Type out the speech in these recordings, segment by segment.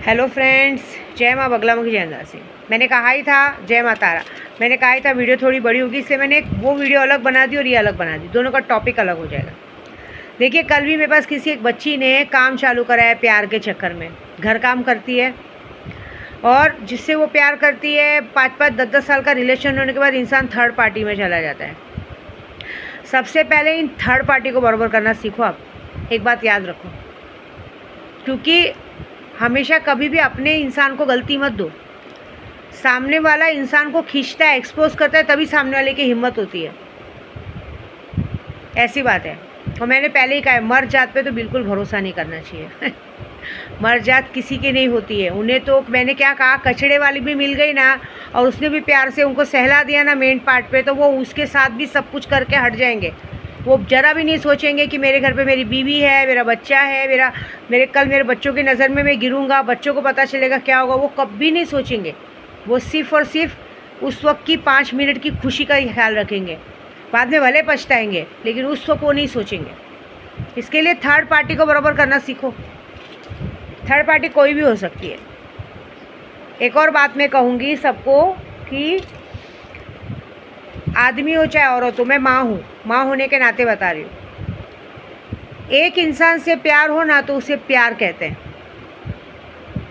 Hello friends, जय माँ बगलामुखी जय दासी। मैंने कहा ही था, जय माँ तारा, मैंने कहा ही था वीडियो थोड़ी बड़ी होगी, इसलिए मैंने वो वीडियो अलग बना दी और ये अलग बना दी, दोनों का टॉपिक अलग हो जाएगा। देखिए, कल भी मेरे पास किसी एक बच्ची ने काम चालू करा है प्यार के चक्कर में। घर काम करती है और जिससे वो प्यार करती है 5-5, 10-10 साल का रिलेशन होने के बाद इंसान थर्ड पार्टी में चला जाता है। सबसे पहले इन थर्ड पार्टी को बराबर करना सीखो। आप एक बात याद रखो, क्योंकि हमेशा कभी भी अपने इंसान को गलती मत दो। सामने वाला इंसान को खींचता है, एक्सपोज करता है, तभी सामने वाले की हिम्मत होती है। ऐसी बात है। और मैंने पहले ही कहा है, मर्द जात पे तो बिल्कुल भरोसा नहीं करना चाहिए। मर्द जात किसी की नहीं होती है। उन्हें तो मैंने क्या कहा, कचड़े वाली भी मिल गई ना और उसने भी प्यार से उनको सहला दिया ना मेन पार्ट पे, तो वो उसके साथ भी सब कुछ करके हट जाएंगे। वो ज़रा भी नहीं सोचेंगे कि मेरे घर पे मेरी बीवी है, मेरा बच्चा है, मेरे बच्चों की नज़र में मैं गिरूंगा, बच्चों को पता चलेगा क्या होगा। वो कभी नहीं सोचेंगे। वो सिर्फ़ और सिर्फ उस वक्त की 5 मिनट की खुशी का ख्याल रखेंगे। बाद में भले पछताएंगे, लेकिन उस वक्त वो नहीं सोचेंगे। इसके लिए थर्ड पार्टी को बराबर करना सीखो। थर्ड पार्टी कोई भी हो सकती है। एक और बात मैं कहूँगी सबको कि आदमी हो चाहे औरत हो, मैं माँ हूँ, माँ होने के नाते बता रही हूँ। एक इंसान से प्यार हो ना तो उसे प्यार कहते हैं,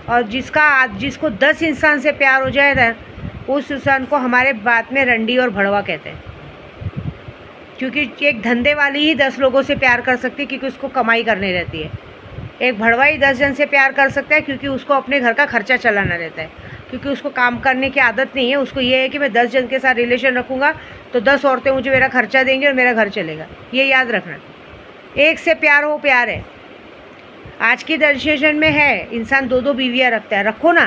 और जिसको 10 इंसान से प्यार हो जाए ना, उस इंसान को हमारे बात में रंडी और भड़वा कहते हैं। क्योंकि एक धंधे वाली ही 10 लोगों से प्यार कर सकती है, क्योंकि उसको कमाई करनी रहती है। एक भड़वा ही 10 जन से प्यार कर सकता है, क्योंकि उसको अपने घर का खर्चा चलाना रहता है, क्योंकि उसको काम करने की आदत नहीं है। उसको ये है कि मैं 10 जन के साथ रिलेशन रखूँगा तो 10 औरतें मुझे मेरा खर्चा देंगी और मेरा घर चलेगा। ये याद रखना। एक से प्यार हो, प्यार है। आज की जनरेशन में है, इंसान 2-2 बीवियाँ रखता है। रखो ना,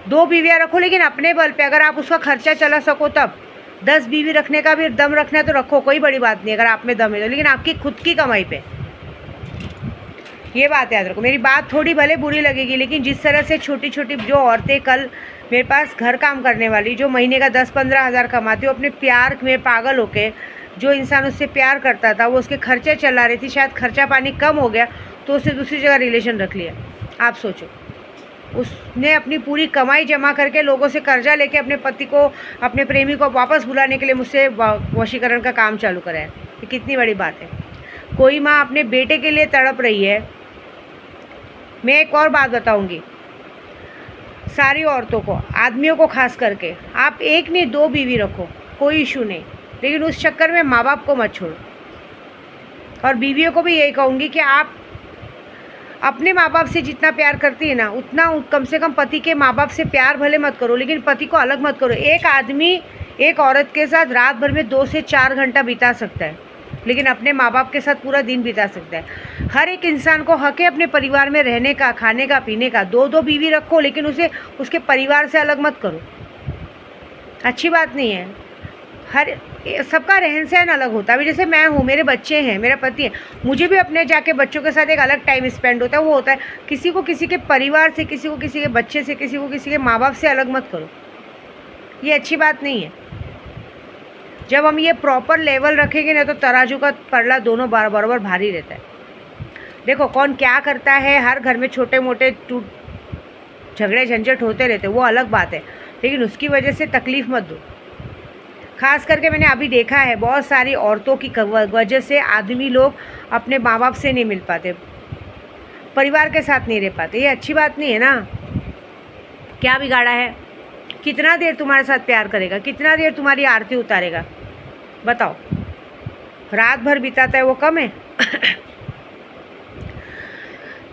2 बीवियाँ रखो, लेकिन अपने बल पे। अगर आप उसका खर्चा चला सको तब। 10 बीवी रखने का भी दम रखना है तो रखो, कोई बड़ी बात नहीं अगर आप में दम है तो, लेकिन आपकी खुद की कमाई पे। ये बात याद रखो। मेरी बात थोड़ी भले बुरी लगेगी, लेकिन जिस तरह से छोटी छोटी जो औरतें कल मेरे पास घर काम करने वाली, जो महीने का 10-15 हज़ार कमाती, वो अपने प्यार में पागल होके, जो इंसान उससे प्यार करता था वो उसके खर्चे चला रही थी, शायद खर्चा पानी कम हो गया तो उससे दूसरी जगह रिलेशन रख लिया। आप सोचो, उसने अपनी पूरी कमाई जमा करके लोगों से कर्जा लेके अपने पति को, अपने प्रेमी को वापस बुलाने के लिए मुझसे वशीकरण का काम चालू कराया। ये कितनी बड़ी बात है। कोई माँ अपने बेटे के लिए तड़प रही है। मैं एक और बात बताऊंगी सारी औरतों को, आदमियों को खास करके, आप 1 नहीं 2 बीवी रखो, कोई इशू नहीं, लेकिन उस चक्कर में माँ बाप को मत छोड़ो। और बीवियों को भी यही कहूँगी कि आप अपने माँ बाप से जितना प्यार करती है ना, उतना कम से कम पति के माँ बाप से प्यार भले मत करो, लेकिन पति को अलग मत करो। एक आदमी एक औरत के साथ रात भर में 2 से 4 घंटा बिता सकता है, लेकिन अपने माँ बाप के साथ पूरा दिन बिता सकता है। हर एक इंसान को हक है अपने परिवार में रहने का, खाने का, पीने का। 2-2 बीवी रखो, लेकिन उसे उसके परिवार से अलग मत करो। अच्छी बात नहीं है। सबका रहन सहन अलग होता है। अभी जैसे मैं हूँ, मेरे बच्चे हैं, मेरा पति है, मुझे भी अपने जाके बच्चों के साथ एक अलग टाइम स्पेंड होता है। वो होता है किसी को किसी के परिवार से, किसी को किसी के बच्चे से, किसी को किसी के माँ बाप से अलग मत करो। ये अच्छी बात नहीं है। जब हम ये प्रॉपर लेवल रखेंगे ना, तो तराजू का पल्ला दोनों बराबर भारी रहता है। देखो, कौन क्या करता है, हर घर में छोटे मोटे झगड़े झंझट होते रहते, वो अलग बात है, लेकिन उसकी वजह से तकलीफ़ मत दो। खास करके मैंने अभी देखा है, बहुत सारी औरतों की वजह से आदमी लोग अपने माँ बाप से नहीं मिल पाते, परिवार के साथ नहीं रह पाते। ये अच्छी बात नहीं है ना। क्या बिगाड़ा है? कितना देर तुम्हारे साथ प्यार करेगा? कितना देर तुम्हारी आरती उतारेगा? बताओ। रात भर बिताता है वो कम है?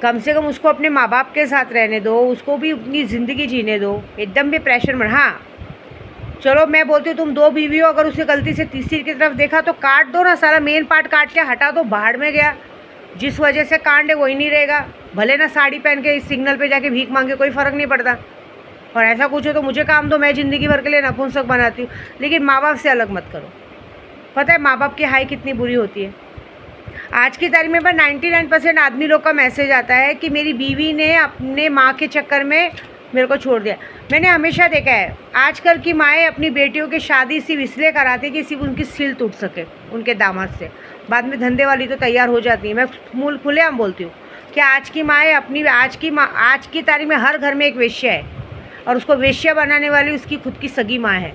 कम से कम उसको अपने माँ बाप के साथ रहने दो, उसको भी अपनी ज़िंदगी जीने दो। एकदम भी प्रेशर मत। हाँ चलो, मैं बोलती हूँ तुम 2 बीवी हो, अगर उसे गलती से तीसरी की तरफ देखा तो काट दो ना, सारा मेन पार्ट काट के हटा दो, बाहर में गया। जिस वजह से कांड है वही नहीं रहेगा। भले ना साड़ी पहन के इस सिग्नल पे जाके भीख मांगे, कोई फ़र्क नहीं पड़ता। और ऐसा कुछ हो तो मुझे काम दो, मैं ज़िंदगी भर के लिए नपुंसक बनाती हूँ, लेकिन माँ बाप से अलग मत करो। पता है माँ बाप की हाई कितनी बुरी होती है। आज की तारीख में 99% आदमी लोग का मैसेज आता है कि मेरी बीवी ने अपने माँ के चक्कर में मेरे को छोड़ दिया। मैंने हमेशा देखा है, आजकल की माएँ अपनी बेटियों की शादी सिर्फ इसलिए कराती कि सिर्फ उनकी सिल टूट सके उनके दामाद से। बाद में धंधे वाली तो तैयार हो जाती है। मैं खुलेआम बोलती हूँ, क्या आज की माँ है अपनी, आज की तारीख में हर घर में एक वेश्या है, और उसको वेश्या बनाने वाली उसकी खुद की सगी माँ है,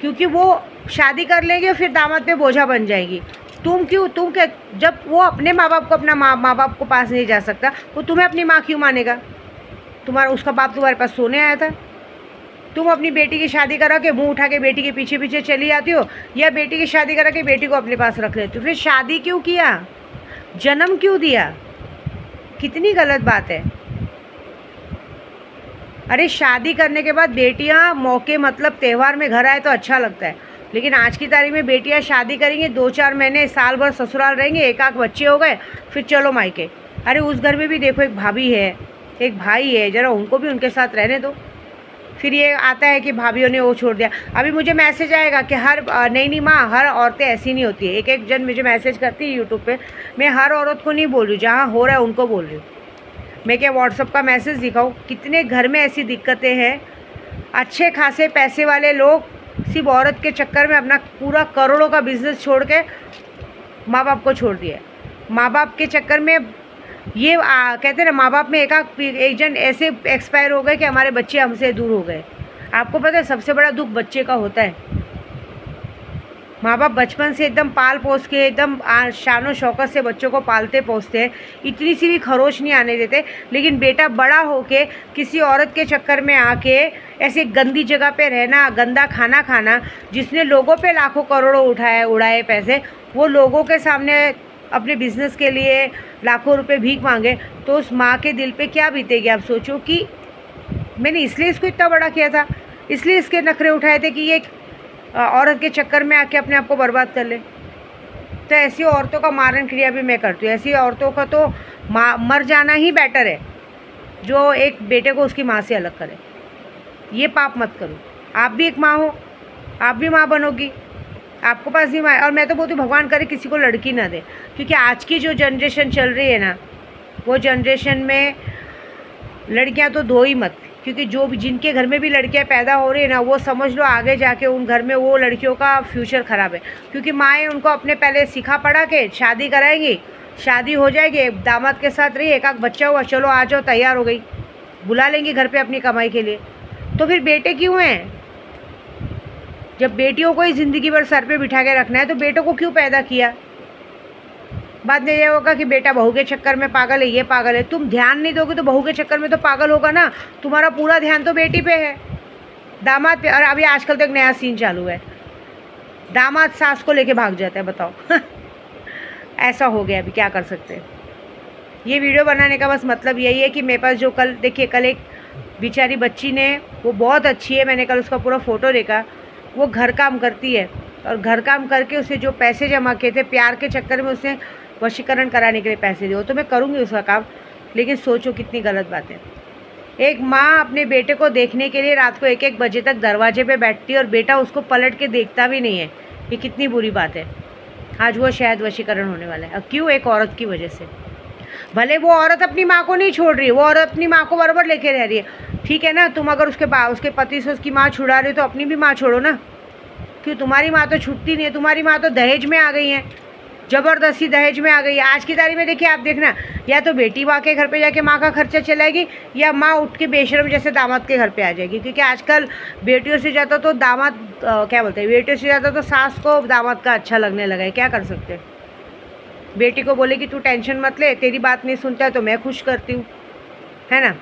क्योंकि वो शादी कर लेगी और फिर दामाद पे बोझा बन जाएगी। तुम क्या, जब वो अपने माँ बाप को, अपना माँ बाप को पास नहीं जा सकता, वो तुम्हें अपनी माँ क्यों मानेगा? उसका बाप तुम्हारे पास सोने आया था। तुम अपनी बेटी की शादी करा के मुंह उठा के बेटी के पीछे पीछे चली आती हो, या बेटी की शादी करा के बेटी को अपने पास रख लेती हो? फिर शादी क्यों किया, जन्म क्यों दिया? कितनी गलत बात है। अरे शादी करने के बाद बेटियां मौके मतलब त्यौहार में घर आए तो अच्छा लगता है, लेकिन आज की तारीख में बेटियां शादी करेंगी, 2-4 महीने साल भर ससुराल रहेंगे, एक आध बच्चे हो गए, फिर चलो मायके। अरे उस घर में भी देखो एक भाभी है, एक भाई है, ज़रा उनको भी उनके साथ रहने दो। फिर ये आता है कि भाभीयों ने वो छोड़ दिया। अभी मुझे मैसेज आएगा कि नहीं माँ, हर औरतें ऐसी नहीं होती है। एक जन मुझे मैसेज करती है यूट्यूब पे, मैं हर औरत को नहीं बोल रही हूँ, जहाँ हो रहा है उनको बोल रही हूँ। मैं क्या व्हाट्सअप का मैसेज दिखाऊँ? कितने घर में ऐसी दिक्कतें हैं, अच्छे खासे पैसे वाले लोग सिर्फ औरत के चक्कर में अपना पूरा करोड़ों का बिजनेस छोड़ के माँ बाप को छोड़ दिया। माँ बाप के चक्कर में ये कहते हैं ना, माँ बाप में एक जन ऐसे एक्सपायर हो गए कि हमारे बच्चे हमसे दूर हो गए। आपको पता है सबसे बड़ा दुख बच्चे का होता है। माँ बाप बचपन से एकदम पाल पोस के एकदम शानो शौकत से बच्चों को पालते पोसते हैं, इतनी सी भी खरोच नहीं आने देते, लेकिन बेटा बड़ा होके किसी औरत के चक्कर में आके ऐसे गंदी जगह पे रहना, गंदा खाना खाना, जिसने लोगों पे लाखों करोड़ों उड़ाए पैसे, वो लोगों के सामने अपने बिजनेस के लिए लाखों रुपए भीख मांगे, तो उस माँ के दिल पे क्या बीतेगी? आप सोचो कि मैंने इसलिए इसको इतना बड़ा किया था, इसलिए इसके नखरे उठाए थे कि ये औरत के चक्कर में आके अपने आप को बर्बाद कर ले। तो ऐसी औरतों का मारण क्रिया भी मैं करती हूँ। ऐसी औरतों का तो मर जाना ही बेटर है, जो एक बेटे को उसकी माँ से अलग करे। ये पाप मत करो। आप भी एक माँ हो, आप भी माँ बनोगी, आपको पास भी माँ। और मैं तो बोलती हूँ भगवान करे किसी को लड़की ना दे, क्योंकि आज की जो जनरेशन चल रही है ना, वो जनरेशन में लड़कियां तो दो ही मत, क्योंकि जिनके घर में भी लड़कियां पैदा हो रही है ना, वो समझ लो आगे जाके उन घर में वो लड़कियों का फ्यूचर ख़राब है। क्योंकि माएँ उनको अपने पहले सिखा पढ़ा के शादी कराएंगी, शादी हो जाएगी, दामाद के साथ रही, एक आध बच्चा हुआ, चलो आ जाओ, तैयार हो गई, बुला लेंगी घर पे अपनी कमाई के लिए। तो फिर बेटे क्यों हैं? जब बेटियों को ही ज़िंदगी भर सर पे बिठा के रखना है, तो बेटों को क्यों पैदा किया? बाद में ये होगा कि बेटा बहू के चक्कर में पागल है, ये पागल है। तुम ध्यान नहीं दोगे तो बहू के चक्कर में तो पागल होगा ना। तुम्हारा पूरा ध्यान तो बेटी पे है, दामाद पे। और अभी आजकल तो एक नया सीन चालू है, दामाद सास को लेके भाग जाता है, बताओ। ऐसा हो गया, अभी क्या कर सकते हैं। ये वीडियो बनाने का बस मतलब यही है कि मेरे पास जो कल देखिए, कल एक बेचारी बच्ची ने, वो बहुत अच्छी है, मैंने कल उसका पूरा फ़ोटो देखा। वो घर काम करती है, और घर काम करके उसे जो पैसे जमा किए थे प्यार के चक्कर में, उसने वशीकरण कराने के लिए पैसे दिए। तो मैं करूँगी उसका काम, लेकिन सोचो कितनी गलत बात है। एक माँ अपने बेटे को देखने के लिए रात को 1-1 बजे तक दरवाजे पे बैठती है, और बेटा उसको पलट के देखता भी नहीं है। ये कितनी बुरी बात है। आज वो शायद वशीकरण होने वाला है। अब क्यों? एक औरत की वजह से। भले वो औरत अपनी माँ को नहीं छोड़ रही है, वो औरत अपनी माँ को बराबर लेके रह रही है, ठीक है ना। तुम अगर उसके पति से उसकी माँ छुड़ा रही हो, तो अपनी भी माँ छोड़ो ना। क्यों? तुम्हारी माँ तो छूटती नहीं है, तुम्हारी माँ तो दहेज में आ गई है, ज़बरदस्ती दहेज में आ गई है। आज की तारीख में देखिए, आप देखना, या तो बेटी माँ के घर पे जाके माँ का खर्चा चलाएगी, या माँ उठ के बेशरम जैसे दामाद के घर पे आ जाएगी। क्योंकि आजकल बेटियों से ज़्यादा तो दामाद क्या बोलते हैं, बेटियों से ज़्यादा तो सास को दामाद का अच्छा लगने लगा है। क्या कर सकते हैं? बेटी को बोले कि तू टेंशन मत ले, तेरी बात नहीं सुनता है तो मैं खुश करती हूँ, है ना।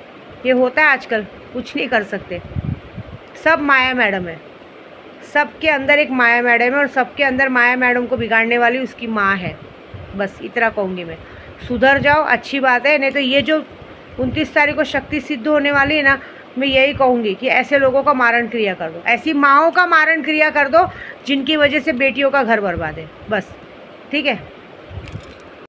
ये होता है आजकल, कुछ नहीं कर सकते। सब माया मैडम है, सबके अंदर एक माया मैडम है, और सबके अंदर माया मैडम को बिगाड़ने वाली उसकी माँ है। बस इतना कहूँगी मैं। सुधर जाओ, अच्छी बात है। नहीं तो ये जो 29 तारीख को शक्ति सिद्ध होने वाली है ना, मैं यही कहूँगी कि ऐसे लोगों का मारण क्रिया कर दो, ऐसी माँओं का मारण क्रिया कर दो जिनकी वजह से बेटियों का घर बर्बाद है। बस, ठीक है।